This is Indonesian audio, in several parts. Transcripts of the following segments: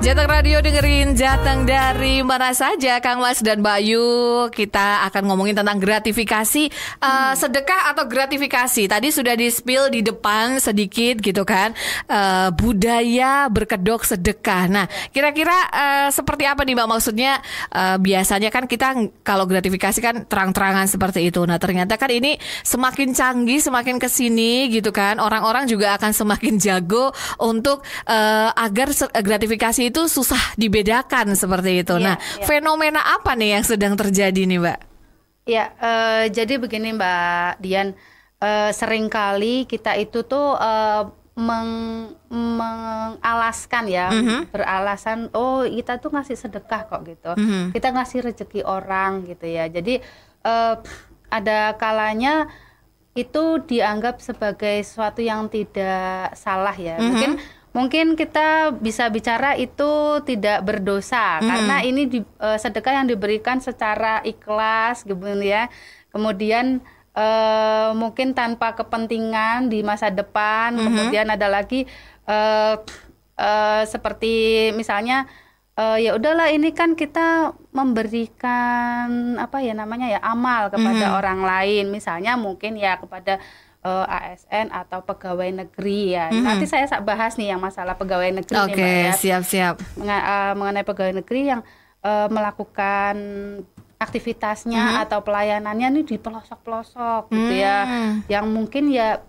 Jateng Radio dengerin Jateng dari mana saja, Kang Mas dan Mbak Yu. Kita akan ngomongin tentang gratifikasi, sedekah atau gratifikasi. Tadi sudah di-spill di depan sedikit gitu kan, budaya berkedok sedekah. Nah, kira-kira seperti apa nih Mbak maksudnya? Biasanya kan kita kalau gratifikasi kan terang-terangan seperti itu. Nah, ternyata kan ini semakin canggih, semakin kesini gitu kan, orang-orang juga akan semakin jago untuk agar gratifikasi itu susah dibedakan seperti itu. Nah, fenomena apa nih yang sedang terjadi nih, Mbak? Ya, jadi begini Mbak Dian, seringkali kita itu tuh mengalaskan ya, beralasan, oh kita tuh ngasih sedekah kok gitu, kita ngasih rezeki orang gitu ya. Jadi ada kalanya itu dianggap sebagai sesuatu yang tidak salah ya. Mungkin kita bisa bicara itu tidak berdosa karena ini sedekah yang diberikan secara ikhlas gitu ya. Kemudian mungkin tanpa kepentingan di masa depan. Kemudian ada lagi seperti misalnya ya udahlah, ini kan kita memberikan apa ya namanya ya, amal kepada orang lain, misalnya mungkin ya kepada ASN atau pegawai negeri ya. Nanti saya bahas nih yang masalah pegawai negeri nih Mbak ya. Siap-siap. Mengenai pegawai negeri yang melakukan aktivitasnya atau pelayanannya nih di pelosok-pelosok gitu ya. Yang mungkin ya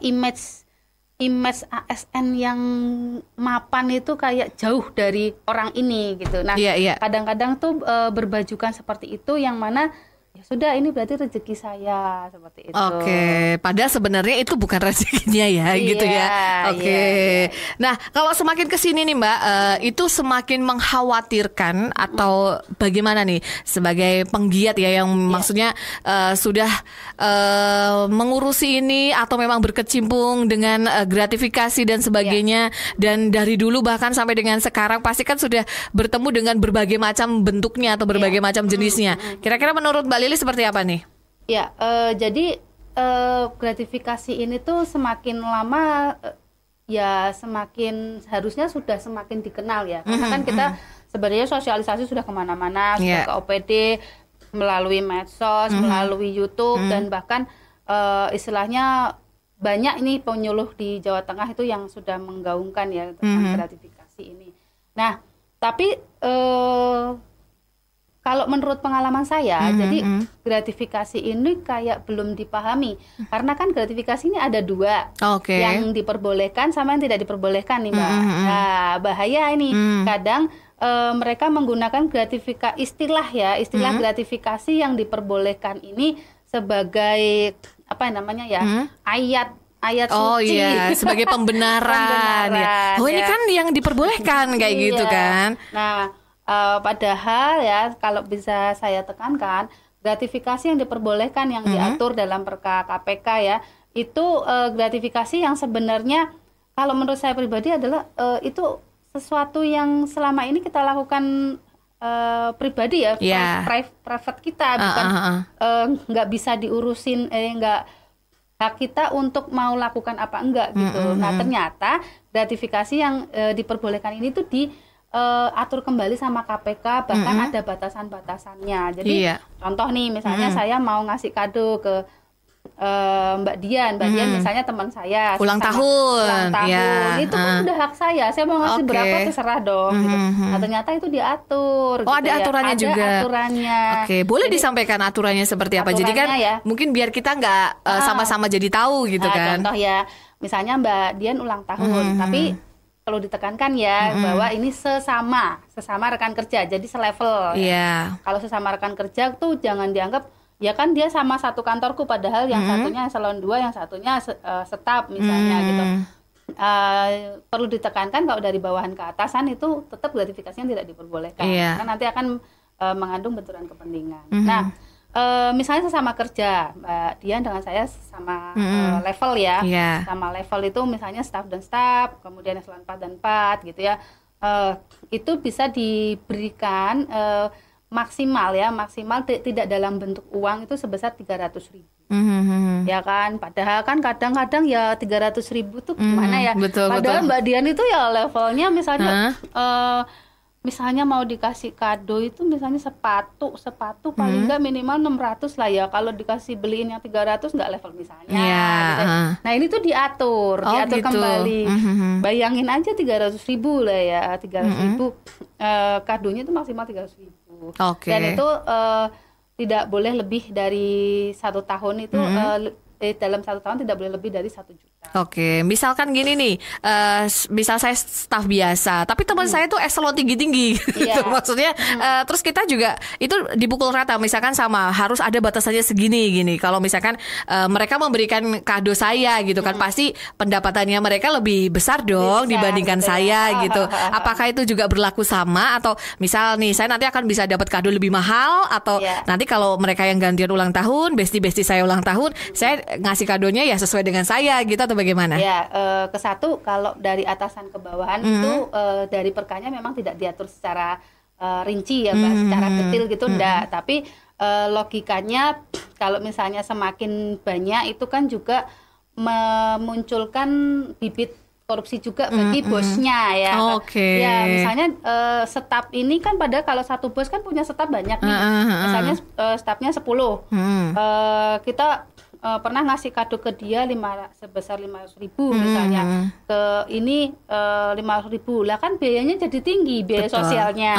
image ASN yang mapan itu kayak jauh dari orang ini gitu. Nah, kadang-kadang tuh berbajukan seperti itu yang mana ya sudah, ini berarti rezeki saya seperti itu. Oke, padahal sebenarnya itu bukan rezekinya ya, gitu ya. Oke. Nah, kalau semakin kesini nih Mbak, itu semakin mengkhawatirkan atau bagaimana nih sebagai penggiat ya, yang maksudnya sudah mengurusi ini atau memang berkecimpung dengan gratifikasi dan sebagainya, dan dari dulu bahkan sampai dengan sekarang pasti kan sudah bertemu dengan berbagai macam bentuknya atau berbagai macam jenisnya. Kira-kira menurut Mbak Lili seperti apa nih? Ya, jadi gratifikasi ini tuh semakin lama ya semakin harusnya sudah semakin dikenal ya. Karena kan kita sebenarnya sosialisasi sudah kemana-mana, sudah ke OPD, melalui medsos, melalui YouTube, dan bahkan istilahnya banyak ini penyuluh di Jawa Tengah itu yang sudah menggaungkan ya tentang gratifikasi ini. Nah, tapi kalau menurut pengalaman saya, jadi gratifikasi ini kayak belum dipahami. Karena kan gratifikasi ini ada dua, yang diperbolehkan sama yang tidak diperbolehkan nih Mbak. Nah, bahaya ini. Kadang mereka menggunakan istilah gratifikasi yang diperbolehkan ini sebagai apa namanya ya, ayat suci. Sebagai pembenaran. Ya. Oh, ini kan yang diperbolehkan kayak gitu kan. Nah, padahal ya, kalau bisa saya tekankan, gratifikasi yang diperbolehkan yang diatur dalam Perka KPK ya, itu gratifikasi yang sebenarnya kalau menurut saya pribadi adalah itu sesuatu yang selama ini kita lakukan pribadi ya, private kita, bukan nggak bisa diurusin, nggak hak kita untuk mau lakukan apa enggak gitu. Nah, ternyata gratifikasi yang diperbolehkan ini tuh atur kembali sama KPK, bahkan ada batasan-batasannya. Jadi contoh nih, misalnya saya mau ngasih kado ke Mbak Dian misalnya teman saya ulang tahun, itu kan udah hak saya mau ngasih berapa terserah dong gitu. Nah, ternyata itu diatur. Ada aturannya juga. Ada aturannya. Boleh disampaikan aturannya seperti apa? Jadi kan mungkin biar kita nggak sama-sama jadi tahu gitu kan. Contoh ya, misalnya Mbak Dian ulang tahun, tapi perlu ditekankan ya bahwa ini sesama rekan kerja, jadi selevel. Kalau sesama rekan kerja tuh jangan dianggap ya kan dia sama satu kantorku, padahal yang satunya eselon 2, yang satunya staf misalnya gitu. Perlu ditekankan kalau dari bawahan ke atasan itu tetap gratifikasinya tidak diperbolehkan, karena nanti akan mengandung benturan kepentingan. Nah, misalnya sesama kerja, Mbak Dian dengan saya sama level ya, sama level itu misalnya staf dan staf, kemudian eselon 4 dan 4 gitu ya, itu bisa diberikan maksimal tidak dalam bentuk uang itu sebesar 300.000. Ya kan, padahal kan kadang-kadang ya 300.000 tuh gimana ya. Betul, Padahal betul. Mbak Dian itu ya levelnya misalnya misalnya mau dikasih kado itu misalnya sepatu paling nggak minimal 600 lah ya. Kalau dikasih beliin yang 300 nggak level misalnya. Iya, Gitu. Nah ini tuh diatur gitu. kembali. Bayangin aja 300.000 lah ya, 300.000 kadonya itu maksimal 300.000. Oke. Dan itu tidak boleh lebih dari 1 tahun itu dalam 1 tahun tidak boleh lebih dari 1 juta. Oke, misalkan gini nih, misal saya staf biasa, tapi teman saya tuh eselon tinggi-tinggi, gitu. Maksudnya, terus kita juga itu dipukul rata, misalkan sama harus ada batasannya segini, gini. Kalau misalkan mereka memberikan kado saya, gitu kan, pasti pendapatannya mereka lebih besar dong dibandingkan saya, gitu. Apakah itu juga berlaku sama atau misal nih, saya nanti akan bisa dapat kado lebih mahal atau nanti kalau mereka yang gantian ulang tahun, bestie saya ulang tahun, saya ngasih kadonya ya sesuai dengan saya, gitu atau bagaimana? Ya, kesatu kalau dari atasan ke bawahan itu dari perkanya memang tidak diatur secara rinci ya, Mbak, secara detail gitu enggak, tapi logikanya kalau misalnya semakin banyak itu kan juga memunculkan bibit korupsi juga bagi bosnya ya. Ya, misalnya staf ini kan padahal kalau satu bos kan punya staf banyak nih. Misalnya stafnya 10. Kita pernah ngasih kado ke dia sebesar 500.000 misalnya, ke ini 500.000 lah, kan biayanya jadi tinggi, biaya sosialnya.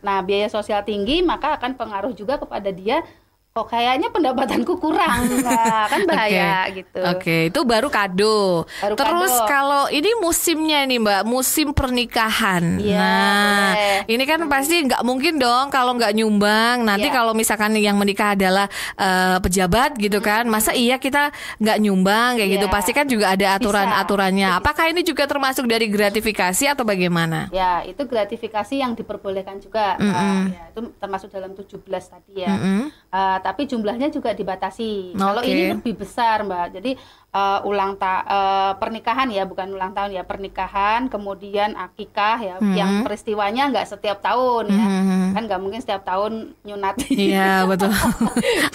Nah, biaya sosial tinggi maka akan pengaruh juga kepada dia, kok kayaknya pendapatanku kurang, nah, kan bahaya gitu. Oke, itu baru kado. Terus kado. Kalau ini musimnya nih Mbak, musim pernikahan. Ya, nah, boleh. ini kan pasti nggak mungkin dong kalau nggak nyumbang. Nanti kalau misalkan yang menikah adalah pejabat gitu kan, masa iya kita nggak nyumbang kayak gitu? Pasti kan juga ada aturan-aturannya. Apakah ini juga termasuk dari gratifikasi atau bagaimana? Ya, itu gratifikasi yang diperbolehkan juga. Ya, itu termasuk dalam 17 tadi ya. Tapi jumlahnya juga dibatasi. Kalau ini lebih besar, Mbak. Jadi pernikahan ya, bukan ulang tahun ya, pernikahan, kemudian akikah ya, yang peristiwanya nggak setiap tahun ya. Kan nggak mungkin setiap tahun nyunat. Iya, betul.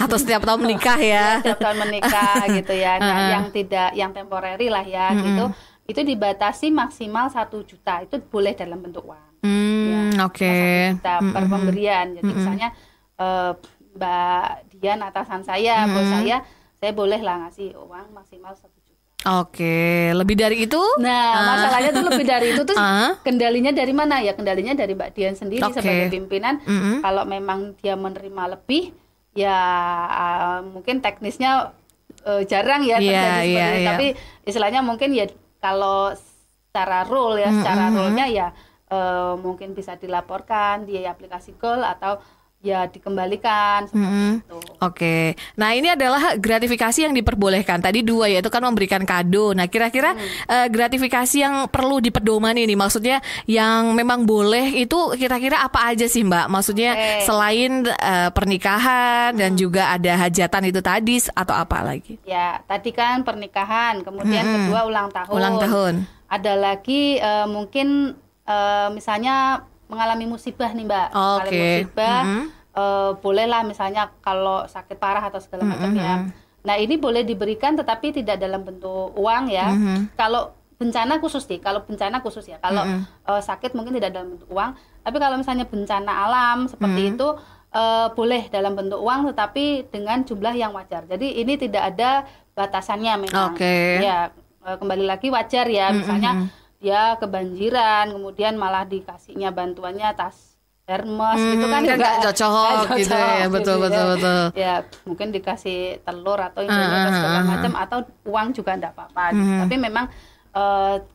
Atau setiap tahun menikah ya. Setiap tahun menikah gitu ya. Nah, yang temporary lah ya gitu. Itu dibatasi maksimal 1 juta. Itu boleh dalam bentuk uang. Ya, 1 juta per pemberian. Jadi misalnya Mbak Dian atasan saya, bos saya boleh lah ngasih uang maksimal 1 juta. Oke, lebih dari itu? Nah, masalahnya tuh lebih dari itu tuh kendalinya dari mana ya? Kendalinya dari Mbak Dian sendiri sebagai pimpinan. Kalau memang dia menerima lebih, ya mungkin teknisnya jarang ya terjadi seperti itu. Tapi istilahnya mungkin ya kalau secara rule ya, secara rule-nya ya mungkin bisa dilaporkan di aplikasi Goal atau ya dikembalikan seperti itu. Oke. Nah, ini adalah gratifikasi yang diperbolehkan. Tadi 2 yaitu kan memberikan kado. Nah, kira-kira gratifikasi yang perlu dipedomani nih, maksudnya yang memang boleh itu kira-kira apa aja sih, Mbak? Maksudnya selain pernikahan dan juga ada hajatan itu tadi atau apa lagi? Ya, tadi kan pernikahan, kemudian kedua ulang tahun. Ulang tahun. Ada lagi mungkin misalnya mengalami musibah nih, Mbak. Mengalami musibah, bolehlah misalnya kalau sakit parah atau segala macam ya. Nah, ini boleh diberikan tetapi tidak dalam bentuk uang ya. Kalau bencana khusus nih, kalau sakit mungkin tidak dalam bentuk uang. Tapi kalau misalnya bencana alam seperti itu boleh dalam bentuk uang tetapi dengan jumlah yang wajar. Jadi ini tidak ada batasannya memang. Ya, kembali lagi wajar ya. Misalnya dia kebanjiran, kemudian malah dikasihnya bantuannya tas Hermes gitu kan nggak cocok gitu ya, betul. Ya mungkin dikasih telur atau segala macam atau uang juga enggak apa-apa. Tapi memang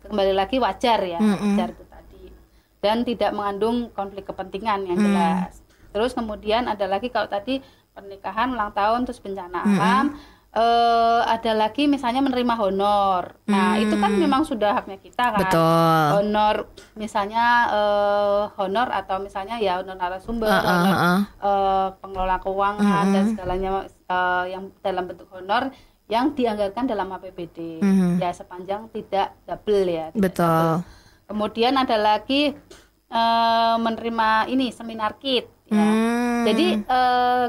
kembali lagi wajar ya, wajar itu tadi. Dan tidak mengandung konflik kepentingan yang jelas. Terus kemudian ada lagi kalau tadi pernikahan, ulang tahun, terus bencana alam. Ada lagi misalnya menerima honor. Nah, itu kan memang sudah haknya kita kan. Betul. Honor misalnya honor atau misalnya ya honor narasumber, honor pengelola keuangan dan segalanya yang dalam bentuk honor yang dianggarkan dalam APBD. Ya sepanjang tidak double ya. Betul. Kemudian ada lagi menerima ini seminar kit ya. Jadi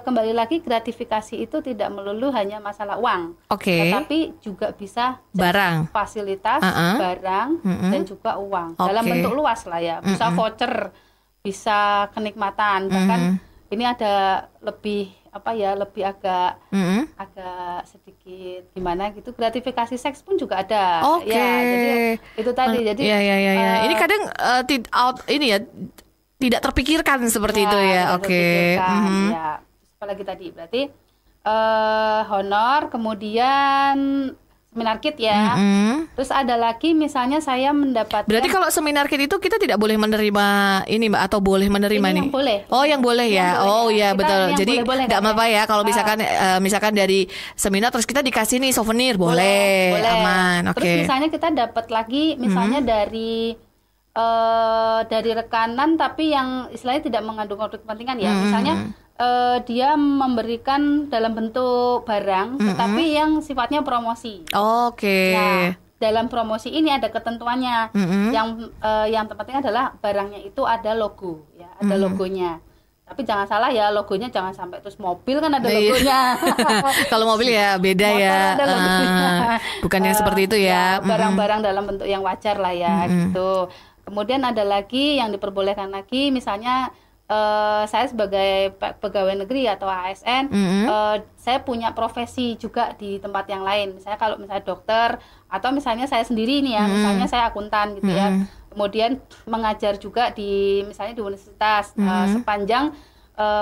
kembali lagi gratifikasi itu tidak melulu hanya masalah uang, tetapi juga bisa barang, fasilitas, barang, dan juga uang dalam bentuk luas lah ya. Bisa voucher, bisa kenikmatan, bahkan ini ada lebih lebih agak sedikit gimana gitu, gratifikasi seks pun juga ada. Ya, jadi itu tadi. Jadi ini kadang tidak terpikirkan seperti itu ya. Ya, apalagi tadi berarti honor, kemudian seminar kit ya. Terus ada lagi misalnya saya mendapatkan. Berarti kalau seminar kit itu kita tidak boleh menerima ini Mbak, atau boleh menerima ini? Yang boleh. Oh, yang boleh ya. Ya betul. Jadi nggak apa-apa ya kalau misalkan dari seminar terus kita dikasih nih souvenir, boleh. Aman. Terus misalnya kita dapat lagi misalnya dari rekanan tapi yang istilahnya tidak mengandung konflik kepentingan ya. Misalnya dia memberikan dalam bentuk barang, tetapi yang sifatnya promosi. Nah, dalam promosi ini ada ketentuannya. Yang terpenting adalah barangnya itu ada logo, ya, ada logonya. Tapi jangan salah ya, logonya jangan sampai terus mobil kan ada logonya. Kalau mobil ya beda ya. Bukan yang seperti itu ya. Barang-barang dalam bentuk yang wajar lah ya, gitu. Kemudian ada lagi yang diperbolehkan lagi, misalnya saya sebagai pegawai negeri atau ASN, saya punya profesi juga di tempat yang lain. Misalnya kalau misalnya dokter, atau misalnya saya sendiri nih ya, misalnya saya akuntan gitu ya. Kemudian mengajar juga misalnya di universitas, sepanjang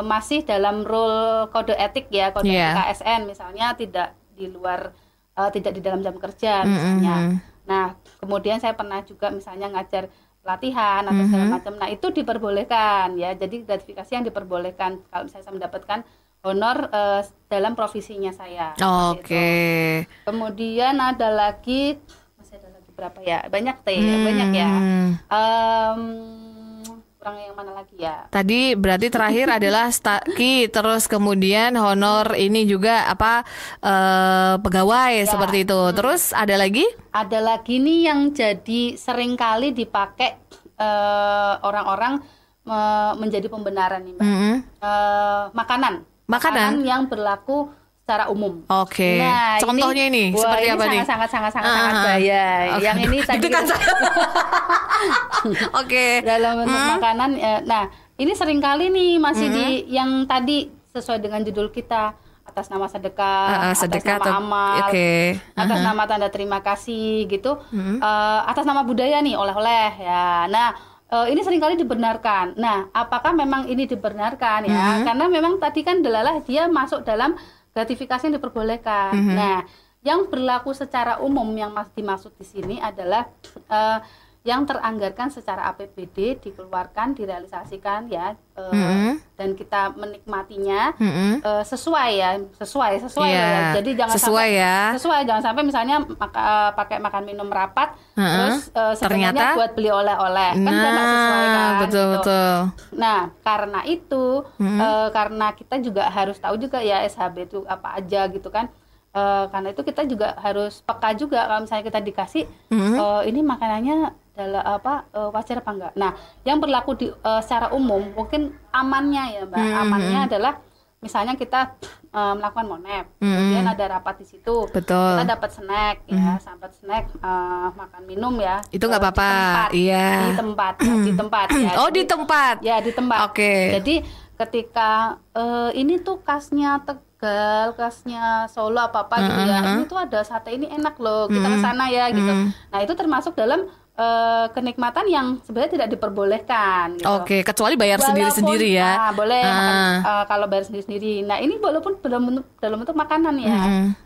masih dalam rule kode etik ya, kode etik ASN, misalnya tidak di luar, tidak di dalam jam kerja misalnya. Nah, kemudian saya pernah juga misalnya ngajar pelatihan atau segala macam. Nah, itu diperbolehkan ya. Jadi gratifikasi yang diperbolehkan kalau misalnya saya mendapatkan honor dalam profesinya saya. Oke. Kemudian ada lagi, masih ada lagi berapa ya? Banyak banyak ya. Kurang yang mana lagi ya? Tadi berarti terakhir adalah staki, terus kemudian honor ini juga pegawai seperti itu. Terus ada lagi? Ada lagi nih yang jadi seringkali dipakai orang-orang menjadi pembenaran nih Mbak. Makanan yang berlaku secara umum. Nah, contohnya ini seperti apa nih? Sangat bahaya. Yang ini tadi dalam bentuk makanan. Nah, ini seringkali nih masih yang tadi sesuai dengan judul kita, atas nama sedekah, atas nama amal, atas nama tanda terima kasih gitu, atas nama budaya nih, oleh-oleh ya. Nah, ini seringkali dibenarkan. Nah, apakah memang ini dibenarkan ya? Karena memang tadi kan delalah dia masuk dalam gratifikasi yang diperbolehkan. Nah, yang berlaku secara umum yang dimaksud di sini adalah yang teranggarkan secara APBD, dikeluarkan, direalisasikan ya, dan kita menikmatinya sesuai ya. Jadi jangan jangan sampai misalnya pakai makan minum rapat, terus sebenarnya buat beli oleh-oleh, kan tidak sesuai kan. Betul. Nah, karena itu, karena kita juga harus tahu juga ya SHB itu apa aja gitu kan. Karena itu kita juga harus peka juga kalau misalnya kita dikasih ini makanannya wajar apa enggak. Nah, yang berlaku secara umum mungkin amannya ya Mbak. Amannya adalah misalnya kita melakukan monep, kemudian ada rapat di situ, kita dapat snack ya, sampai snack, makan minum ya. Itu nggak apa-apa. Di tempat ya. Oh, di tempat. Ya, di tempat. Jadi ketika ini tuh khasnya Tegal, khasnya Solo apa-apa gitu ya. Ini tuh ada sate ini enak loh, kita ke sana ya gitu. Nah, itu termasuk dalam kenikmatan yang sebenarnya tidak diperbolehkan gitu. Kecuali bayar sendiri-sendiri ya. Boleh makan, kalau bayar sendiri-sendiri. Nah, ini walaupun dalam bentuk makanan ya.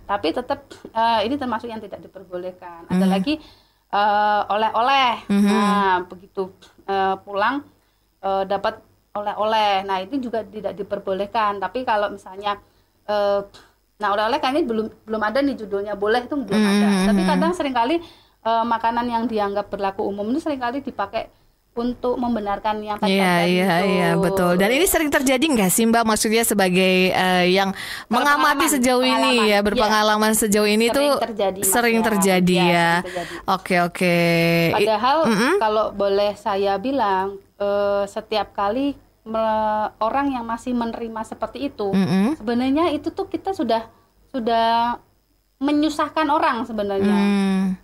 Tapi tetap ini termasuk yang tidak diperbolehkan. Ada lagi oleh-oleh. Nah, begitu pulang dapat oleh-oleh. Nah, itu juga tidak diperbolehkan. Tapi kalau misalnya oleh-oleh kayaknya belum ada nih judulnya, boleh itu belum ada. Tapi kadang seringkali makanan yang dianggap berlaku umum itu seringkali dipakai untuk membenarkan yang tadi. Iya, betul. Dan ini sering terjadi nggak sih Mbak? Maksudnya sebagai yang mengamati sejauh ini ya, berpengalaman sejauh ini tuh sering terjadi ya. Oke. Padahal kalau boleh saya bilang, setiap kali orang yang masih menerima seperti itu, sebenarnya itu tuh kita sudah menyusahkan orang sebenarnya.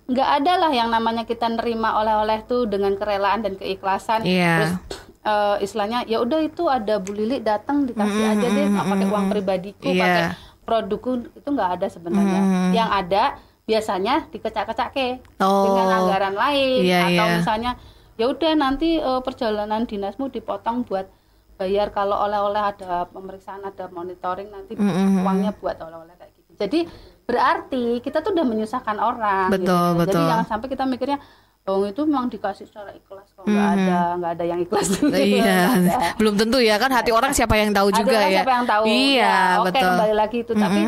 Nggak ada lah yang namanya kita nerima oleh-oleh tuh dengan kerelaan dan keikhlasan. Terus istilahnya ya udah itu ada Bu Lili datang dikasih aja deh, nggak pakai uang pribadiku, pakai produkku, itu nggak ada sebenarnya. Yang ada biasanya dikecak-kecake dengan anggaran lain, atau misalnya ya udah nanti perjalanan dinasmu dipotong buat bayar kalau oleh-oleh, ada pemeriksaan, ada monitoring, nanti uangnya buat oleh-oleh kayak gitu. Jadi berarti kita tuh udah menyusahkan orang. Betul. Jadi jangan sampai kita mikirnya itu memang dikasih secara ikhlas, kok nggak ada yang ikhlas. Belum tentu ya kan, hati orang siapa yang tahu juga ya. Siapa yang tahu. Iya, oke, betul. Kembali lagi itu, tapi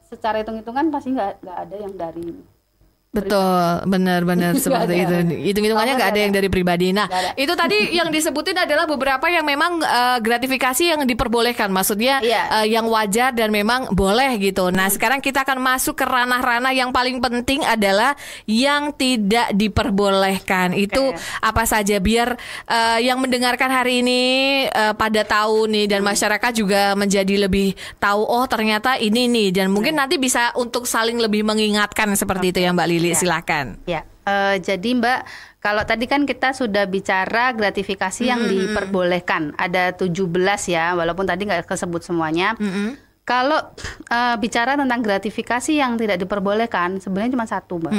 secara hitung-hitungan pasti nggak ada yang dari. Betul, benar-benar seperti itu. Hitung-hitungannya nggak ada yang dari pribadi. Nah, itu tadi yang disebutin adalah beberapa yang memang gratifikasi yang diperbolehkan, maksudnya yang wajar dan memang boleh gitu. Nah, sekarang kita akan masuk ke ranah-ranah yang paling penting adalah yang tidak diperbolehkan. Itu apa saja, biar yang mendengarkan hari ini pada tahu nih, dan masyarakat juga menjadi lebih tahu, oh ternyata ini nih, dan mungkin nanti bisa untuk saling lebih mengingatkan seperti itu ya Mbak Lili. Silakan. Jadi Mbak, kalau tadi kan kita sudah bicara gratifikasi yang diperbolehkan, ada 17 ya, walaupun tadi nggak kesebut semuanya. Kalau bicara tentang gratifikasi yang tidak diperbolehkan, sebenarnya cuma satu Mbak,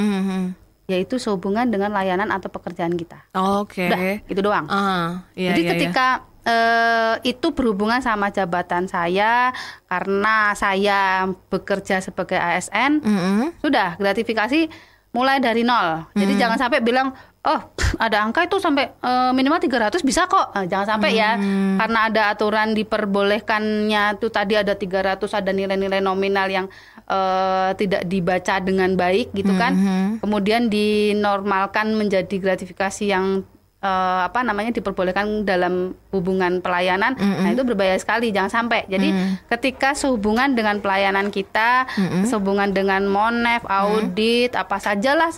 yaitu sehubungan dengan layanan atau pekerjaan kita. Udah, itu doang. Jadi ketika itu berhubungan sama jabatan saya, karena saya bekerja sebagai ASN, sudah gratifikasi mulai dari nol. Jadi jangan sampai bilang, oh ada angka itu sampai minimal 300 bisa kok. Jangan sampai ya, karena ada aturan diperbolehkannya itu tadi ada 300, ada nilai-nilai nominal yang tidak dibaca dengan baik gitu kan. Kemudian dinormalkan menjadi gratifikasi yang diperbolehkan dalam hubungan pelayanan. Nah itu berbahaya sekali, jangan sampai. Jadi ketika sehubungan dengan pelayanan kita, sehubungan dengan monef, audit, apa sajalah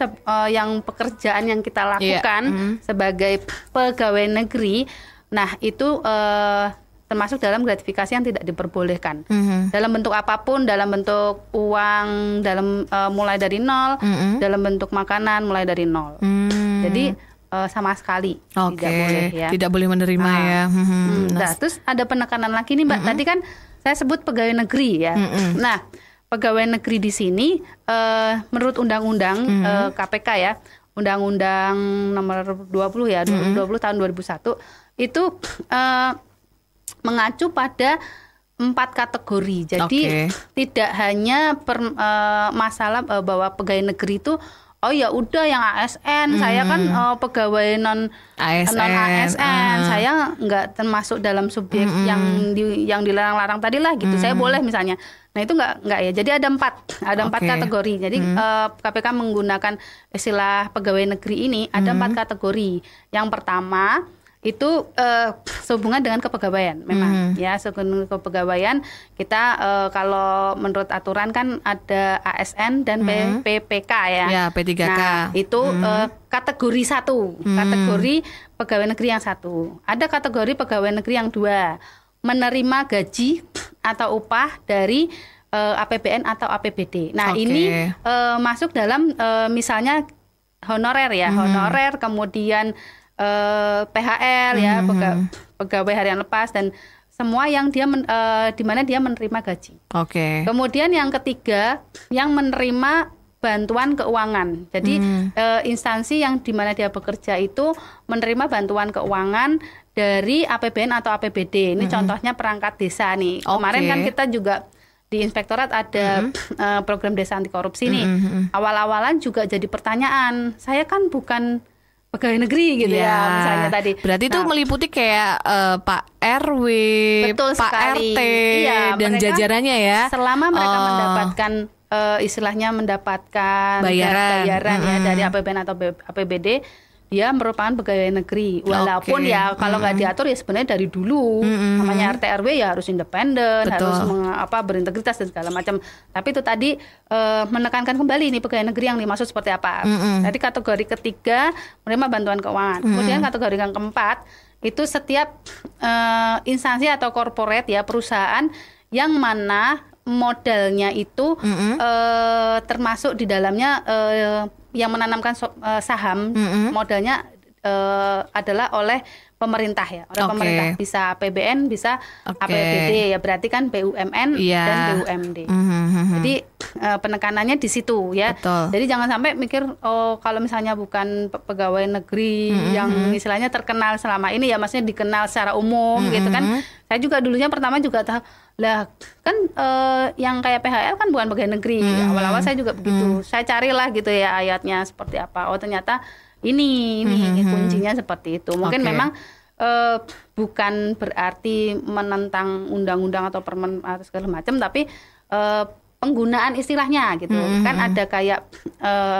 yang pekerjaan yang kita lakukan sebagai pegawai negeri, nah itu termasuk dalam gratifikasi yang tidak diperbolehkan. Dalam bentuk apapun, dalam bentuk uang, dalam mulai dari nol, dalam bentuk makanan mulai dari nol. Jadi sama sekali tidak boleh ya. Tidak boleh menerima ya. Nah, terus ada penekanan lagi nih Mbak. Tadi kan saya sebut pegawai negeri ya. Nah, pegawai negeri di sini menurut undang-undang KPK ya, Undang-Undang nomor 20 ya, 2020 tahun 2001 itu mengacu pada 4 kategori. Jadi tidak hanya masalah bahwa pegawai negeri itu oh ya udah yang ASN, saya kan pegawai non ASN, saya nggak termasuk dalam subjek yang dilarang-larang tadi lah gitu. Saya boleh misalnya. Nah itu nggak ya. Jadi ada empat kategori. Jadi KPK menggunakan istilah pegawai negeri ini ada 4 kategori. Yang pertama itu sehubungan dengan kepegawaian memang ya, sehubungan dengan kepegawaian kita kalau menurut aturan kan ada ASN dan PPK ya P3K. Nah itu kategori 1, kategori pegawai negeri yang 1. Ada kategori pegawai negeri yang 2, menerima gaji atau upah dari APBN atau APBD. Nah ini masuk dalam misalnya honorer ya, honorer, kemudian PHL ya, pegawai harian lepas, dan semua yang dia di mana dia menerima gaji. Kemudian yang ketiga, yang menerima bantuan keuangan. Jadi instansi yang di mana dia bekerja itu menerima bantuan keuangan dari APBN atau APBD. Ini contohnya perangkat desa nih. Kemarin kan kita juga di inspektorat ada program desa anti korupsi nih. Awal-awalan juga jadi pertanyaan, saya kan bukan pegawai negeri gitu ya misalnya tadi. Berarti itu meliputi kayak Pak RW, betul Pak sekali. RT dan jajarannya ya. Selama mereka mendapatkan istilahnya mendapatkan bayaran ya dari APBN atau APBD, dia merupakan pegawai negeri. Walaupun ya kalau nggak diatur ya sebenarnya dari dulu namanya RT RW ya harus independen, harus berintegritas dan segala macam. Tapi itu tadi menekankan kembali nih pegawai negeri yang dimaksud seperti apa. Jadi kategori ketiga menerima bantuan keuangan. Kemudian kategori yang keempat itu setiap instansi atau corporate ya, perusahaan yang mana modalnya itu termasuk di dalamnya yang menanamkan saham, modalnya adalah oleh pemerintah ya, oleh pemerintah, bisa APBN, bisa APBD ya, berarti kan BUMN dan BUMD. Jadi penekanannya di situ ya. Betul. Jadi jangan sampai mikir kalau misalnya bukan pegawai negeri yang istilahnya terkenal selama ini ya, maksudnya dikenal secara umum gitu kan. Saya juga dulunya pertama juga tahu lah kan yang kayak PHL kan bukan pegawai negeri. Awal-awal saya juga begitu. Saya carilah gitu ya ayatnya seperti apa. Oh ternyata ini kuncinya seperti itu. Mungkin memang bukan berarti menentang undang-undang atau permen atau segala macam, tapi penggunaan istilahnya gitu. Kan ada kayak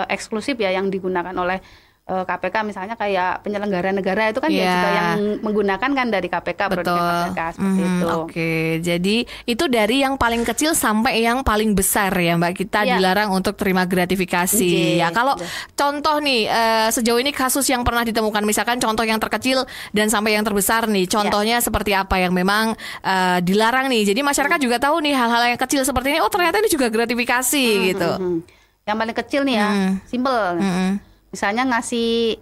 eksklusif ya yang digunakan oleh KPK, misalnya kayak penyelenggara negara itu kan dia juga yang menggunakan kan dari KPK, produk KPK seperti itu. Oke, jadi itu dari yang paling kecil sampai yang paling besar ya Mbak, kita dilarang untuk terima gratifikasi. Ya kalau contoh nih sejauh ini kasus yang pernah ditemukan, misalkan contoh yang terkecil dan sampai yang terbesar nih, contohnya seperti apa yang memang dilarang nih. Jadi masyarakat juga tahu nih hal-hal yang kecil seperti ini, oh ternyata ini juga gratifikasi gitu. Yang paling kecil nih ya, simple. Misalnya ngasih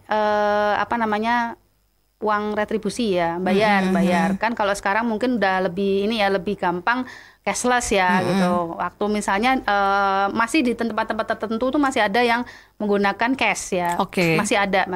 uang retribusi ya, bayar kan. Kalau sekarang mungkin udah lebih ini ya, lebih gampang cashless ya gitu. Waktu misalnya masih di tempat-tempat tertentu tuh masih ada yang menggunakan cash ya. Masih ada.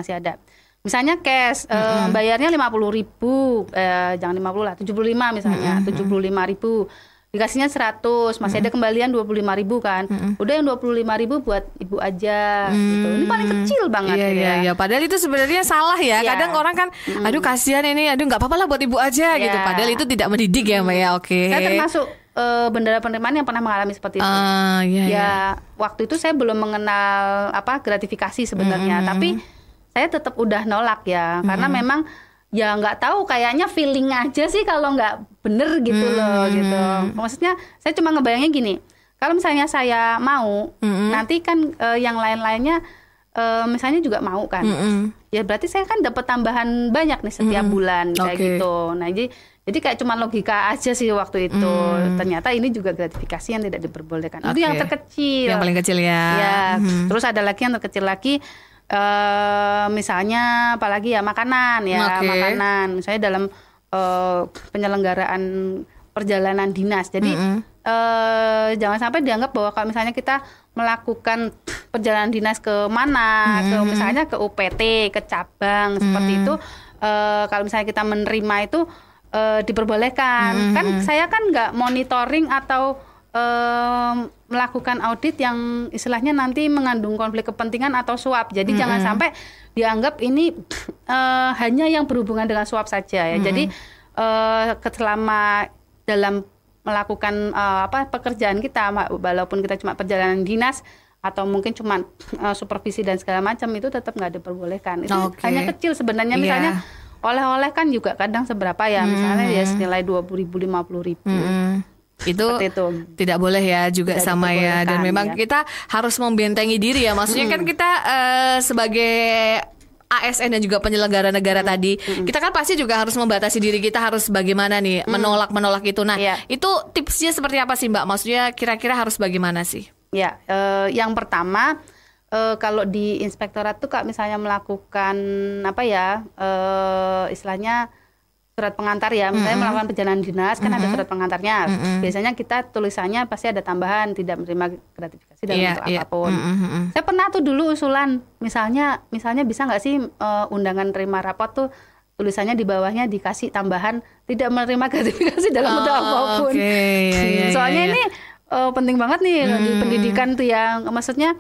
Misalnya cash bayarnya 50.000, jangan 50 lah, 75 misalnya, 75.000. Dikasihnya 100, masih ada kembalian 25.000 kan. Udah yang 25.000 buat ibu aja gitu. Ini paling kecil banget ya. Padahal itu sebenarnya salah ya. Kadang orang kan aduh kasihan ini, aduh nggak apa-apa lah buat ibu aja gitu. Padahal itu tidak mendidik ya Mbak ya. Saya termasuk bendera penerimaan yang pernah mengalami seperti itu. Waktu itu saya belum mengenal gratifikasi sebenarnya, tapi saya tetap udah nolak ya, karena memang ya nggak tahu, kayaknya feeling aja sih kalau nggak bener gitu loh gitu. Maksudnya saya cuma ngebayangin gini, kalau misalnya saya mau, nanti kan yang lain-lainnya misalnya juga mau kan, ya berarti saya kan dapat tambahan banyak nih setiap bulan kayak gitu. Nah jadi kayak cuma logika aja sih waktu itu. Ternyata ini juga gratifikasi yang tidak diperbolehkan. Itu yang terkecil. Yang paling kecil ya. Terus ada lagi yang terkecil lagi. Misalnya apalagi ya makanan makanan misalnya dalam penyelenggaraan perjalanan dinas. Jadi jangan sampai dianggap bahwa kalau misalnya kita melakukan perjalanan dinas ke mana, ke misalnya ke UPT, ke cabang seperti itu, kalau misalnya kita menerima itu diperbolehkan. Kan saya kan nggak monitoring atau melakukan audit yang istilahnya nanti mengandung konflik kepentingan atau suap. Jadi jangan sampai dianggap ini hanya yang berhubungan dengan suap saja ya. Jadi selama dalam melakukan pekerjaan kita, walaupun kita cuma perjalanan dinas atau mungkin cuma supervisi dan segala macam, itu tetap nggak diperbolehkan. Itu hanya kecil sebenarnya. Misalnya oleh-oleh kan juga kadang seberapa ya, misalnya ya senilai 20.000, 50.000. Itu tidak boleh ya juga tidak sama ya. Dan memang kita harus membentengi diri ya. Maksudnya kan kita sebagai ASN dan juga penyelenggara negara tadi, kita kan pasti juga harus membatasi diri kita, harus bagaimana nih menolak itu. Nah itu tipsnya seperti apa sih Mbak? Maksudnya kira-kira harus bagaimana sih? Ya, yang pertama kalau di inspektorat tuh Kak misalnya melakukan istilahnya surat pengantar ya, misalnya melakukan perjalanan dinas kan ada surat pengantarnya. Biasanya kita tulisannya pasti ada tambahan tidak menerima gratifikasi dalam bentuk apapun. Saya pernah tuh dulu usulan, misalnya bisa nggak sih undangan terima rapot tuh tulisannya di bawahnya dikasih tambahan tidak menerima gratifikasi dalam bentuk apapun. Soalnya ini penting banget nih di pendidikan tuh yang maksudnya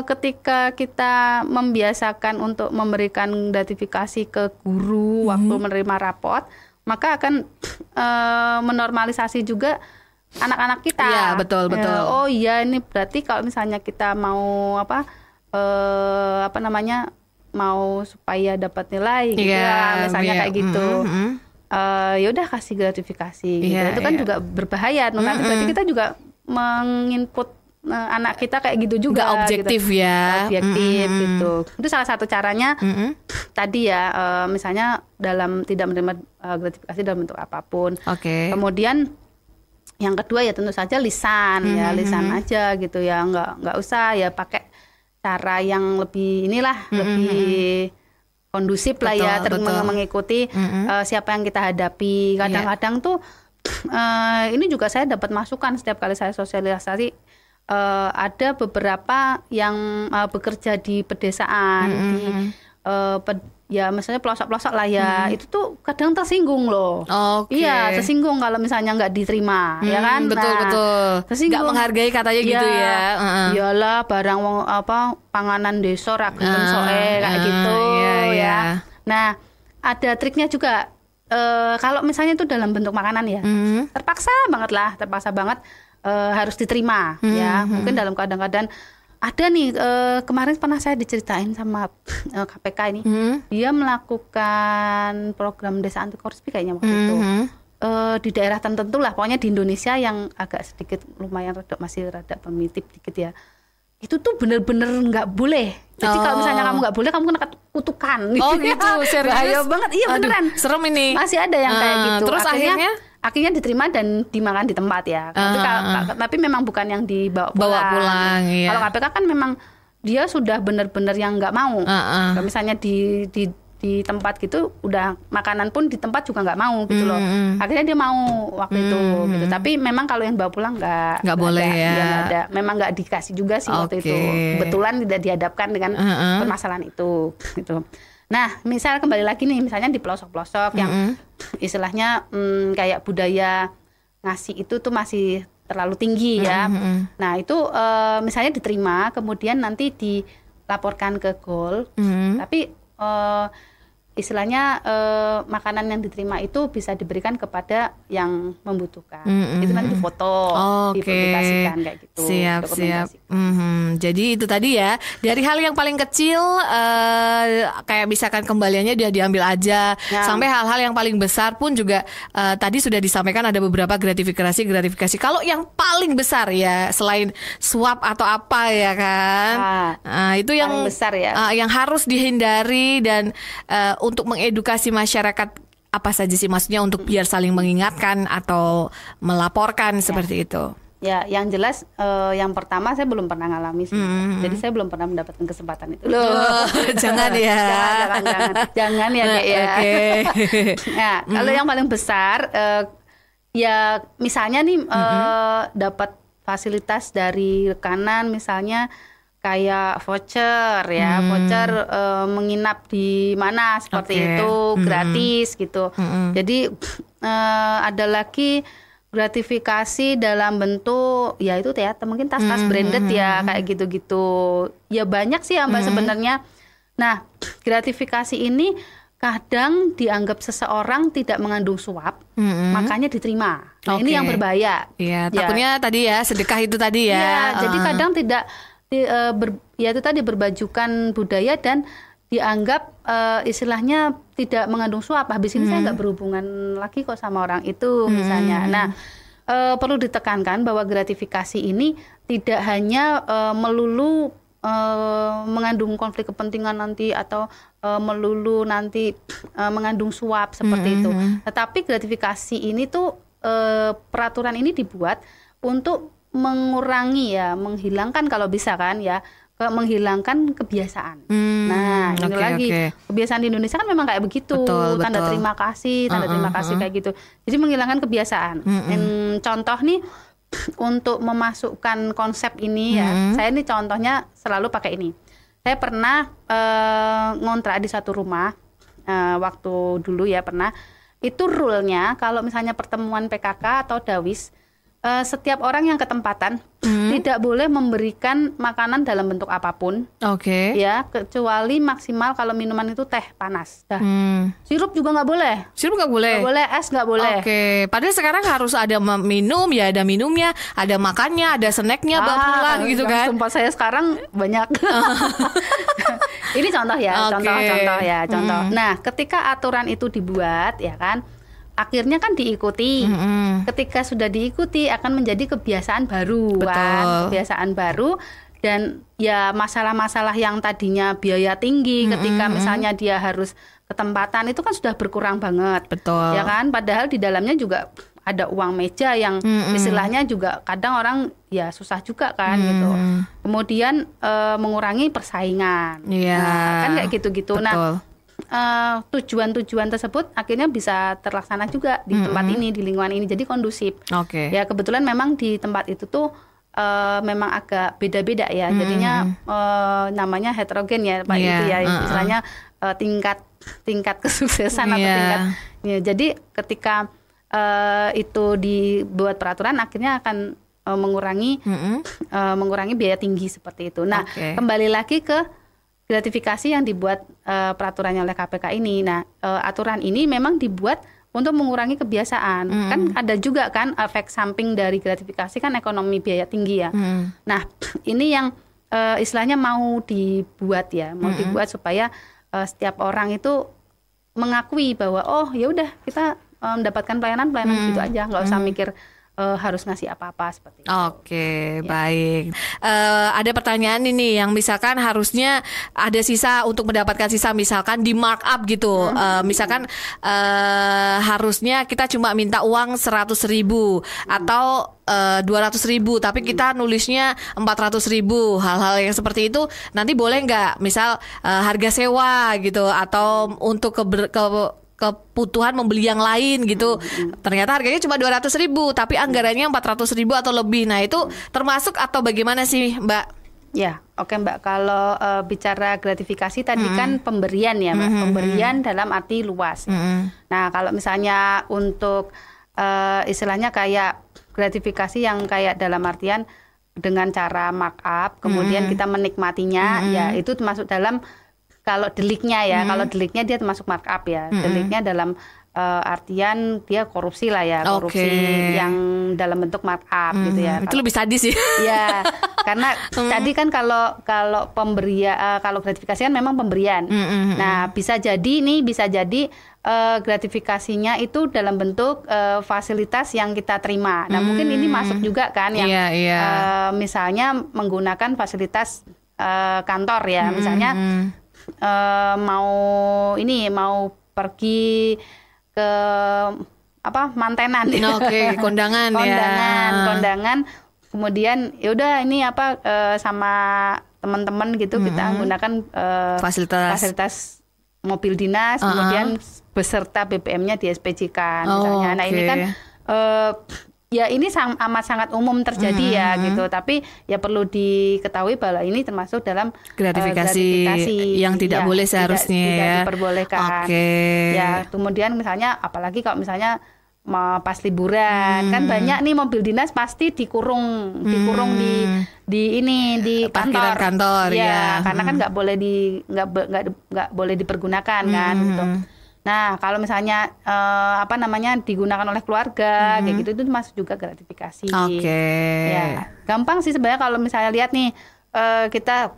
ketika kita membiasakan untuk memberikan gratifikasi ke guru waktu menerima rapot, maka akan menormalisasi juga anak-anak kita. Iya, betul. Oh iya, ini berarti kalau misalnya kita mau mau supaya dapat nilai gitu misalnya kayak gitu. Ya udah kasih gratifikasi gitu. Itu kan juga berbahaya. Nanti berarti kita juga menginput anak kita kayak gitu juga. Nggak objektif gitu. ya. Nggak objektif gitu. Itu salah satu caranya. Tadi ya, misalnya dalam tidak menerima gratifikasi dalam bentuk apapun. Oke. Kemudian yang kedua ya tentu saja lisan ya, lisan aja gitu ya, nggak usah ya pakai cara yang lebih lebih kondusif lah ya, mengikuti siapa yang kita hadapi. Kadang-kadang tuh ini juga saya dapat masukan setiap kali saya sosialisasi. Ada beberapa yang bekerja di pedesaan, ya misalnya pelosok-pelosok lah ya, itu tuh kadang tersinggung loh. Iya, tersinggung kalau misalnya nggak diterima, ya kan? Betul. Tersinggung. Nggak menghargai katanya gitu ya. Iyalah barang panganan desa ragetan soe kayak gitu ya. Nah, ada triknya juga. Kalau misalnya itu dalam bentuk makanan ya, terpaksa banget harus diterima ya. Mungkin dalam kadang-kadang ada nih, kemarin pernah saya diceritain sama KPK ini, dia melakukan program desa anti korupsi kayaknya waktu itu di daerah tertentu lah, pokoknya di Indonesia yang agak sedikit lumayan masih rada primitif dikit ya. Itu tuh bener-bener nggak boleh. Jadi kalau misalnya kamu nggak boleh, kamu kena kutukan. Gitu, serius? Bahaya banget, iya beneran. Serem ini. Masih ada yang kayak gitu. Terus akhirnya diterima dan dimakan di tempat ya. Tapi memang bukan yang dibawa pulang. Iya. Kalau KPK kan memang dia sudah benar-benar yang nggak mau. Kalau misalnya di tempat gitu, udah makanan pun di tempat juga nggak mau gitu loh. Akhirnya dia mau waktu itu gitu. Tapi memang kalau yang bawa pulang nggak boleh ada, ya. Nggak ada. Memang nggak dikasih juga sih waktu itu. Kebetulan tidak dihadapkan dengan permasalahan itu gitu. Nah, misal kembali lagi nih, misalnya di pelosok-pelosok yang istilahnya kayak budaya ngasih itu tuh masih terlalu tinggi ya. Nah, itu misalnya diterima, kemudian nanti dilaporkan ke GOL, tapi istilahnya makanan yang diterima itu bisa diberikan kepada yang membutuhkan. Itu nanti difoto, dipublikasikan kayak gitu. Siap. Jadi itu tadi ya, dari hal yang paling kecil kayak misalkan kembaliannya dia diambil aja, sampai hal-hal yang paling besar pun juga tadi sudah disampaikan ada beberapa gratifikasi. Kalau yang paling besar ya, selain suap atau apa ya kan, itu yang besar ya, yang harus dihindari dan untuk mengedukasi masyarakat apa saja sih, maksudnya untuk biar saling mengingatkan atau melaporkan seperti itu. Ya, yang jelas yang pertama saya belum pernah ngalami sih. Jadi saya belum pernah mendapatkan kesempatan itu. Jangan ya. Jangan ya, Dek ya. Ya, kalau yang paling besar ya misalnya nih dapat fasilitas dari rekanan, misalnya kayak voucher ya, voucher menginap di mana seperti itu gratis gitu. Jadi ada lagi gratifikasi dalam bentuk ya itu ya mungkin tas-tas branded ya kayak gitu-gitu. Ya banyak sih Mbak sebenarnya. Nah, gratifikasi ini kadang dianggap seseorang tidak mengandung suap, makanya diterima. Nah, ini yang berbahaya. Iya, takutnya tadi ya sedekah itu tadi ya. Iya, jadi kadang tidak ya itu tadi berbajukan budaya dan dianggap istilahnya tidak mengandung suap. Habis ini saya nggak berhubungan lagi kok sama orang itu misalnya. Nah, perlu ditekankan bahwa gratifikasi ini tidak hanya melulu mengandung konflik kepentingan nanti atau melulu nanti mengandung suap seperti itu. Tetapi gratifikasi ini tuh peraturan ini dibuat untuk mengurangi ya, menghilangkan kalau bisa kan ya, menghilangkan kebiasaan. Nah, ini lagi kebiasaan di Indonesia kan memang kayak begitu, tanda terima kasih kayak gitu. Jadi menghilangkan kebiasaan. Contoh nih untuk memasukkan konsep ini ya, saya ini contohnya selalu pakai ini. Saya pernah ngontrak di satu rumah waktu dulu ya pernah. Itu rule-nya kalau misalnya pertemuan PKK atau Dawis, setiap orang yang ketempatan tidak boleh memberikan makanan dalam bentuk apapun. Ya, kecuali maksimal kalau minuman itu teh panas. Sirup juga nggak boleh. Sirup nggak boleh. Nggak boleh, es nggak boleh. Padahal sekarang harus ada minum ya, ada minumnya, ada makannya, ada snacknya, pulang gitu kan. Tempat saya sekarang banyak. Ini contoh ya, contoh. Nah, ketika aturan itu dibuat ya kan. akhirnya kan diikuti. Ketika sudah diikuti akan menjadi kebiasaan baru. Betul. Kan, kebiasaan baru. Dan ya masalah-masalah yang tadinya biaya tinggi ketika misalnya dia harus ketempatan itu kan sudah berkurang banget. Betul. Ya kan, padahal di dalamnya juga ada uang meja yang istilahnya juga kadang orang ya susah juga kan gitu. Kemudian mengurangi persaingan. Nah, kan kayak gitu-gitu. Betul. Nah, tujuan-tujuan tersebut akhirnya bisa terlaksana juga di tempat ini, di lingkungan ini, jadi kondusif. Ya kebetulan memang di tempat itu tuh memang agak beda-beda ya, jadinya namanya heterogen ya Pak, itu ya istilahnya tingkat kesuksesan atau tingkat ya, jadi ketika itu dibuat peraturan akhirnya akan mengurangi biaya tinggi seperti itu. Nah, kembali lagi ke gratifikasi yang dibuat peraturannya oleh KPK ini. Nah, aturan ini memang dibuat untuk mengurangi kebiasaan. Kan ada juga kan efek samping dari gratifikasi kan ekonomi biaya tinggi ya. Nah, ini yang istilahnya mau dibuat ya, mau dibuat supaya setiap orang itu mengakui bahwa oh ya udah kita mendapatkan pelayanan gitu aja, nggak usah mikir harus ngasih apa-apa seperti itu. Oke, baik. Ada pertanyaan ini yang misalkan harusnya ada sisa untuk mendapatkan sisa, misalkan di markup gitu. Misalkan harusnya kita cuma minta uang 100.000 atau 200.000, tapi kita nulisnya 400.000. Hal-hal yang seperti itu nanti boleh nggak? Misal harga sewa gitu, atau untuk kebutuhan membeli yang lain gitu. Ternyata harganya cuma 200.000 tapi anggarannya 400.000 atau lebih. Nah, itu termasuk atau bagaimana sih, Mbak? Ya, oke Mbak. Kalau bicara gratifikasi tadi kan pemberian ya, Mbak. Pemberian dalam arti luas. Nah, kalau misalnya untuk istilahnya kayak gratifikasi yang kayak dalam artian dengan cara markup, kemudian kita menikmatinya, ya itu termasuk dalam. Kalau deliknya ya, kalau deliknya dia termasuk markup ya. Deliknya dalam artian dia korupsi lah ya, korupsi yang dalam bentuk markup gitu ya. Itu lebih sadis sih. Ya, karena tadi kan kalau pemberian, kalau gratifikasi kan memang pemberian. Nah, bisa jadi gratifikasinya itu dalam bentuk fasilitas yang kita terima. Nah, mungkin ini masuk juga kan yang misalnya menggunakan fasilitas kantor ya, misalnya. Mau pergi ke mantenan kondangan kemudian yaudah ini sama teman-teman gitu kita menggunakan fasilitas mobil dinas kemudian beserta BBM-nya di SPJ-kan misalnya. Nah, ini kan ya ini amat sangat umum terjadi ya gitu, tapi ya perlu diketahui bahwa ini termasuk dalam gratifikasi yang tidak boleh seharusnya tidak diperbolehkan. Ya, kemudian misalnya apalagi kalau misalnya pas liburan kan banyak nih mobil dinas pasti dikurung di kantor ya. Karena kan nggak boleh dipergunakan kan gitu. Nah, kalau misalnya digunakan oleh keluarga kayak gitu, itu masuk juga gratifikasi. Ya, gampang sih sebenarnya kalau misalnya lihat nih kita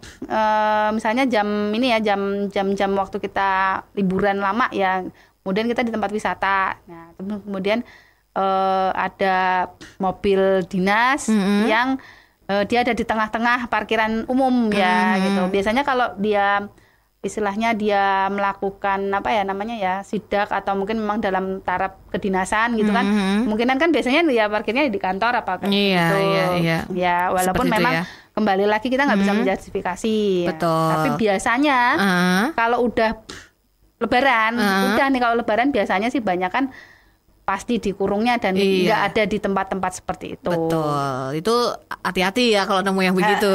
misalnya jam waktu kita liburan lama ya, kemudian kita di tempat wisata. Nah, kemudian ada mobil dinas yang dia ada di tengah-tengah parkiran umum ya gitu. Biasanya kalau dia istilahnya dia melakukan sidak atau mungkin memang dalam taraf kedinasan gitu kan, kemungkinan kan biasanya ya parkirnya di kantor apa gitu. Ya walaupun seperti memang kembali lagi kita nggak bisa menjustifikasi. Betul. Tapi biasanya kalau udah lebaran, kalau lebaran biasanya sih banyak kan pasti dikurungnya dan nggak ada di tempat-tempat seperti itu. Betul, itu hati-hati ya kalau nemu yang begitu.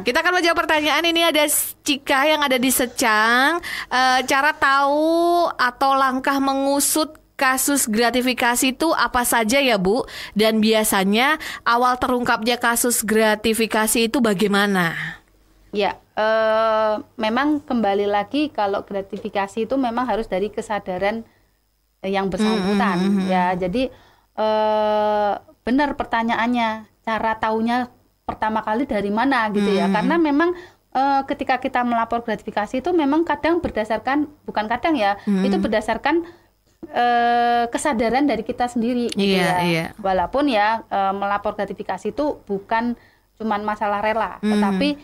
Kita akan menjawab pertanyaan ini. Ada Cika yang ada di Secang. Cara tahu atau langkah mengusut kasus gratifikasi itu apa saja ya Bu? Dan biasanya awal terungkapnya kasus gratifikasi itu bagaimana? Ya, memang kembali lagi kalau gratifikasi itu memang harus dari kesadaran yang bersangkutan ya. Jadi benar pertanyaannya, cara taunya pertama kali dari mana gitu ya. Karena memang ketika kita melapor gratifikasi itu memang kadang berdasarkan, bukan kadang ya, itu berdasarkan kesadaran dari kita sendiri gitu ya. Walaupun ya melapor gratifikasi itu bukan cuman masalah rela, tetapi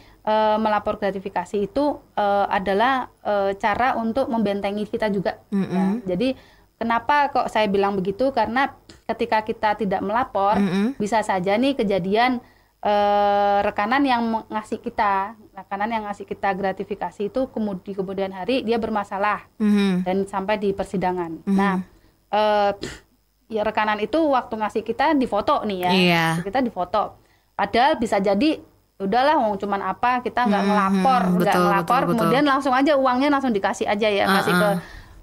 melapor gratifikasi itu adalah cara untuk membentengi kita juga. Ya. Jadi kenapa kok saya bilang begitu? Karena ketika kita tidak melapor, bisa saja nih kejadian rekanan yang ngasih kita gratifikasi itu kemudian hari dia bermasalah dan sampai di persidangan. Nah, ya rekanan itu waktu ngasih kita difoto nih ya, kita difoto. Padahal bisa jadi udahlah, cuman apa kita nggak ngelapor, kemudian langsung aja uangnya langsung dikasih aja ya, kasih ke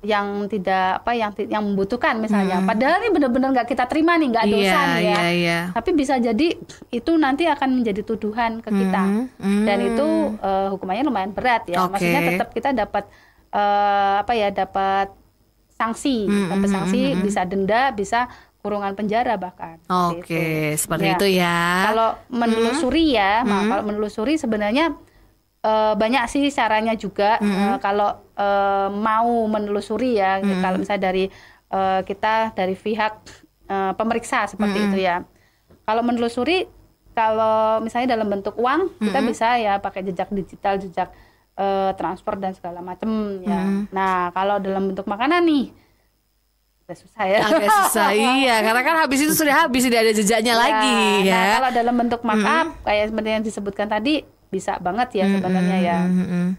yang tidak yang membutuhkan misalnya. Padahal ini benar-benar nggak kita terima nih, nggak dosa nih ya. Tapi bisa jadi itu nanti akan menjadi tuduhan ke kita dan itu hukumannya lumayan berat ya. Maksudnya tetap kita dapat dapat sanksi, bisa denda, bisa kurungan penjara bahkan. Seperti itu ya. Kalau menelusuri kalau menelusuri sebenarnya banyak sih caranya juga. Kalau mau menelusuri ya, kalau misalnya dari kita dari pihak pemeriksa seperti itu ya. Kalau menelusuri, kalau misalnya dalam bentuk uang, kita bisa ya pakai jejak digital, jejak transport dan segala macam ya. Nah, kalau dalam bentuk makanan nih agak susah ya. Agak susah iya, karena kan habis itu sudah habis, tidak ada jejaknya lagi ya. Nah, kalau dalam bentuk markup kayak seperti yang disebutkan tadi bisa banget ya sebenarnya ya.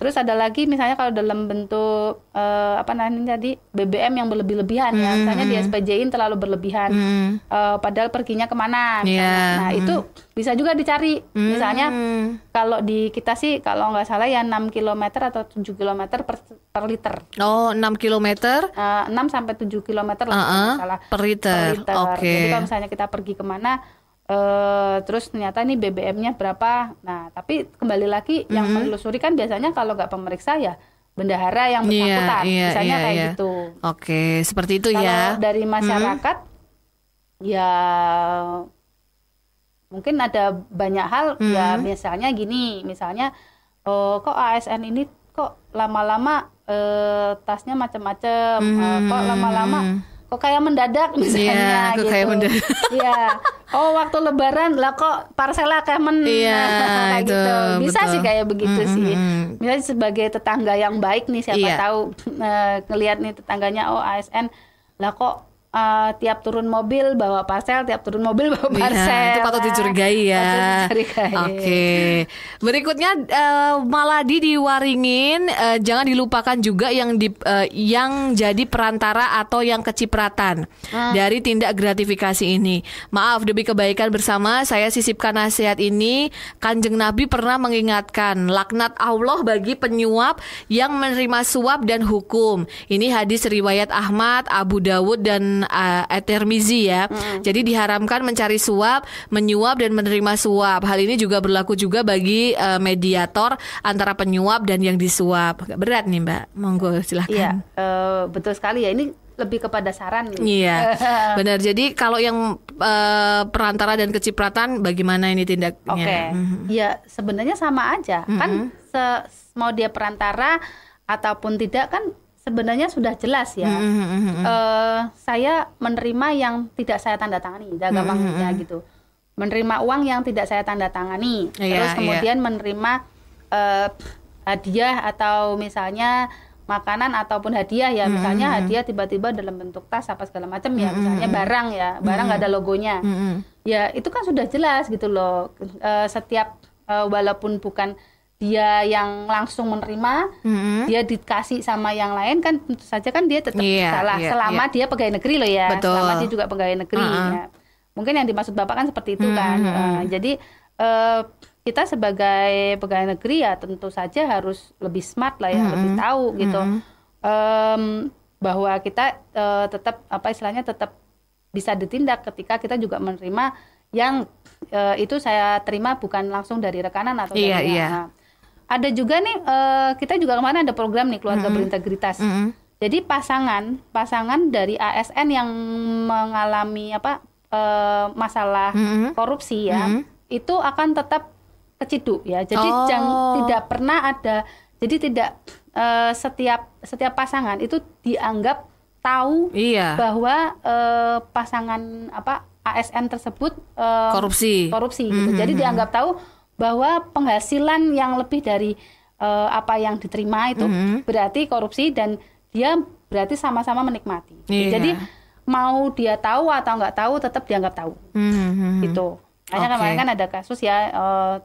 Terus ada lagi misalnya kalau dalam bentuk tadi BBM yang berlebih-lebihan ya, misalnya di SPJ-in terlalu berlebihan, padahal perginya kemana misalnya. Nah itu bisa juga dicari. Misalnya kalau di kita sih kalau nggak salah ya 6 km atau 7 km per liter. 6 km? 6 sampai 7 km lah salah per liter. Jadi kalau misalnya kita pergi kemana, terus ternyata nih BBM-nya berapa. Nah, tapi kembali lagi yang menelusuri kan biasanya kalau nggak pemeriksa ya bendahara yang bersangkutan. Misalnya kayak gitu. Seperti itu kalau ya. Kalau dari masyarakat ya mungkin ada banyak hal ya, misalnya gini, misalnya kok ASN ini kok lama-lama tasnya macam-macam, kok lama-lama kok kayak mendadak misalnya gitu. Kayak mendadak. Iya. Waktu lebaran lah kok parselnya kayak kayak itu, gitu. Bisa betul. Sih kayak begitu sih. Misalnya sebagai tetangga yang baik nih, siapa tahu ngelihat nih tetangganya ASN lah kok tiap turun mobil bawa parcel, tiap turun mobil bawa parcel. Itu patut dicurigai ya. Berikutnya Maladi di Waringin, jangan dilupakan juga yang jadi perantara atau yang kecipratan dari tindak gratifikasi ini. Maaf, demi kebaikan bersama saya sisipkan nasihat ini. Kanjeng Nabi pernah mengingatkan laknat Allah bagi penyuap yang menerima suap dan hukum. Ini hadis riwayat Ahmad, Abu Dawud dan At-Tirmizi ya. Jadi diharamkan mencari suap, menyuap dan menerima suap. Hal ini juga berlaku juga bagi mediator antara penyuap dan yang disuap. Agak berat nih Mbak. Monggo silahkan. Iya, betul sekali ya. Ini lebih kepada saran nih. Iya, benar. Jadi kalau yang perantara dan kecipratan, bagaimana ini tindaknya? Ya sebenarnya sama aja. Kan mau dia perantara ataupun tidak kan sebenarnya sudah jelas ya. Saya menerima yang tidak saya tanda tangani, gampangnya gitu. Menerima uang yang tidak saya tanda tangani, terus kemudian menerima hadiah atau misalnya makanan ataupun hadiah ya, misalnya hadiah tiba-tiba dalam bentuk tas apa segala macam ya, misalnya barang nggak ada logonya, ya itu kan sudah jelas gitu loh. Setiap walaupun bukan dia yang langsung menerima, dia dikasih sama yang lain kan tentu saja kan dia tetap salah selama dia pegawai negeri loh ya. Betul. Selama dia juga pegawai negeri ya. Mungkin yang dimaksud Bapak kan seperti itu kan. Jadi kita sebagai pegawai negeri ya tentu saja harus lebih smart lah ya, lebih tahu gitu. Bahwa kita tetap tetap bisa ditindak ketika kita juga menerima yang itu saya terima bukan langsung dari rekanan atau dari ada juga nih kita juga kemarin ada program nih keluarga berintegritas. Jadi pasangan dari ASN yang mengalami masalah korupsi ya, itu akan tetap keciduk ya. Jadi tidak pernah ada. Jadi tidak setiap pasangan itu dianggap tahu Iya. bahwa pasangan ASN tersebut Korupsi. gitu. Jadi dianggap tahu bahwa penghasilan yang lebih dari apa yang diterima itu berarti korupsi, dan dia berarti sama-sama menikmati. Iya. Jadi mau dia tahu atau nggak tahu tetap dianggap tahu. Gitu. Makanya kemarin kan ada kasus ya,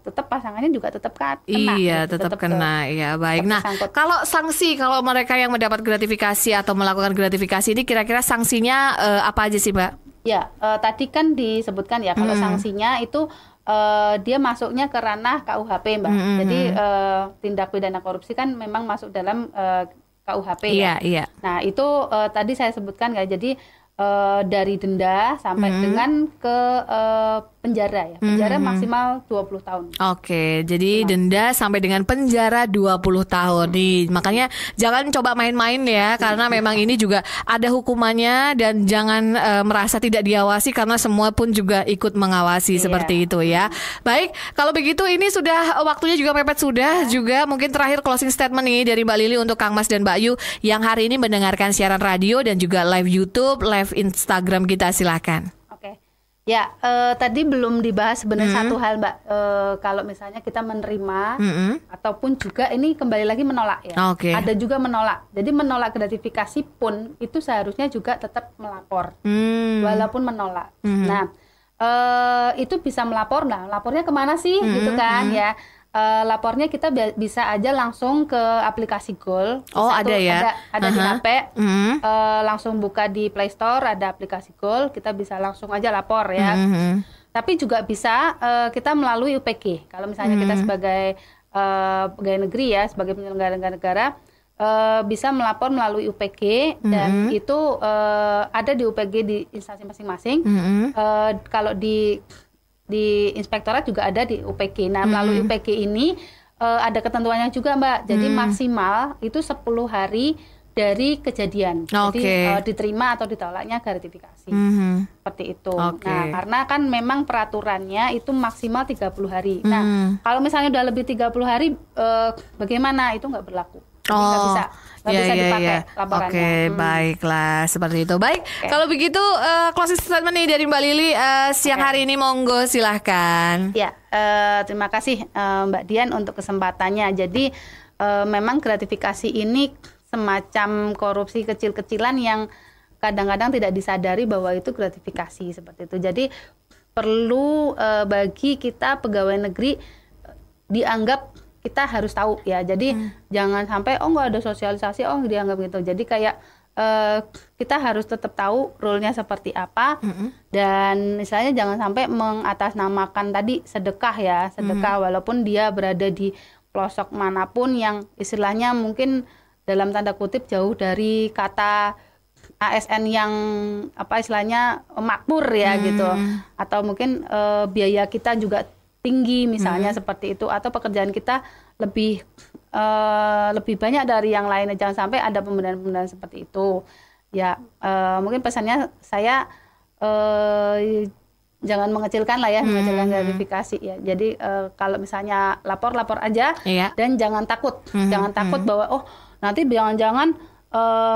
tetap pasangannya juga tetap kena. Iya, gitu. tetap kena. Iya, baik. tetap Nah, tersangkut. kalau sanksi, kalau mereka yang mendapat gratifikasi atau melakukan gratifikasi ini kira-kira sanksinya apa aja sih, Mbak? Ya, tadi kan disebutkan ya kalau sanksinya itu dia masuknya ke ranah KUHP, Mbak. Jadi tindak pidana korupsi kan memang masuk dalam KUHP ya. Iya. Nah, itu tadi saya sebutkan ya. Jadi dari denda sampai dengan ke penjara ya. Penjara maksimal 20 tahun. Oke, jadi denda sampai dengan penjara 20 tahun nih. Makanya jangan coba main-main ya, karena memang ini juga ada hukumannya, dan jangan merasa tidak diawasi karena semua pun juga ikut mengawasi seperti itu ya. Baik, kalau begitu ini sudah waktunya juga mepet sudah juga. Mungkin terakhir closing statement nih dari Mbak Lili untuk Kang Mas dan Mbak Yu yang hari ini mendengarkan siaran radio dan juga live YouTube, live Instagram kita, silakan. Oke. Ya, tadi belum dibahas sebenarnya satu hal, Mbak. Kalau misalnya kita menerima ataupun juga ini kembali lagi menolak ya. Oke. Ada juga menolak. Jadi menolak gratifikasi pun itu seharusnya juga tetap melapor, walaupun menolak. Nah, itu bisa melapor. Nah, lapornya kemana sih, gitu kan ya? Lapornya kita bisa aja langsung ke aplikasi Goal. Oh, ada ya? Ada di HP. Langsung buka di Play Store, ada aplikasi Goal. Kita bisa langsung aja lapor ya. Tapi juga bisa kita melalui UPG. Kalau misalnya kita sebagai pegawai negeri ya, sebagai penyelenggara negara, bisa melapor melalui UPG, dan itu ada di UPG di instansi masing-masing. Kalau di inspektorat juga ada di UPG. Nah, melalui UPG ini ada ketentuannya juga, Mbak. Jadi maksimal itu 10 hari dari kejadian. Jadi diterima atau ditolaknya gratifikasi. Seperti itu. Nah, karena kan memang peraturannya itu maksimal 30 hari. Nah, kalau misalnya udah lebih 30 hari bagaimana? Itu nggak berlaku. Nggak bisa dipakai laporannya. Oke, baiklah seperti itu. Baik, kalau begitu closing statement nih dari Mbak Lili siang hari ini, monggo silahkan. Ya, terima kasih Mbak Dian untuk kesempatannya. Jadi memang gratifikasi ini semacam korupsi kecil-kecilan yang kadang-kadang tidak disadari bahwa itu gratifikasi seperti itu. Jadi perlu bagi kita pegawai negeri dianggap kita harus tahu ya. Jadi jangan sampai nggak ada sosialisasi dianggap gitu. Jadi kayak kita harus tetap tahu rule-nya seperti apa, dan misalnya jangan sampai mengatasnamakan tadi sedekah ya, sedekah walaupun dia berada di pelosok manapun yang istilahnya mungkin dalam tanda kutip jauh dari kata ASN yang istilahnya makmur ya gitu, atau mungkin biaya kita juga tinggi misalnya seperti itu, atau pekerjaan kita lebih banyak dari yang lainnya. Jangan sampai ada pemberian-pemberian seperti itu ya. Mungkin pesannya saya jangan mengecilkan lah ya, mengecilkan gratifikasi ya. Jadi kalau misalnya lapor aja, dan jangan takut bahwa nanti jangan-jangan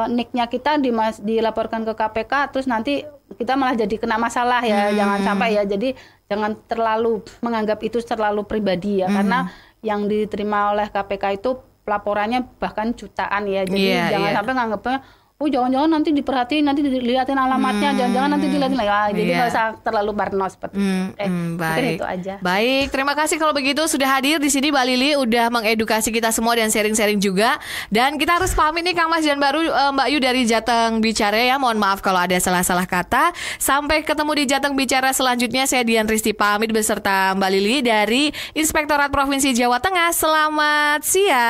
nicknya kita dilaporkan ke KPK terus nanti kita malah jadi kena masalah ya. Jangan sampai ya. Jadi jangan terlalu menganggap itu terlalu pribadi ya, karena yang diterima oleh KPK itu laporannya bahkan jutaan ya. Jadi jangan sampai nganggapnya jangan-jangan nanti diperhatiin, nanti dilihatin alamatnya, jangan-jangan nanti dilihatin jadi nggak usah terlalu parno seperti itu. Mungkin itu aja. Baik, terima kasih kalau begitu sudah hadir di sini Mbak Lili, udah mengedukasi kita semua dan sharing-sharing juga. Dan kita harus pamit nih Kang Mas dan Mbak Yu dari Jateng Bicara ya. Mohon maaf kalau ada salah-salah kata. Sampai ketemu di Jateng Bicara selanjutnya. Saya Dian Risti pamit beserta Mbak Lili dari Inspektorat Provinsi Jawa Tengah. Selamat siang.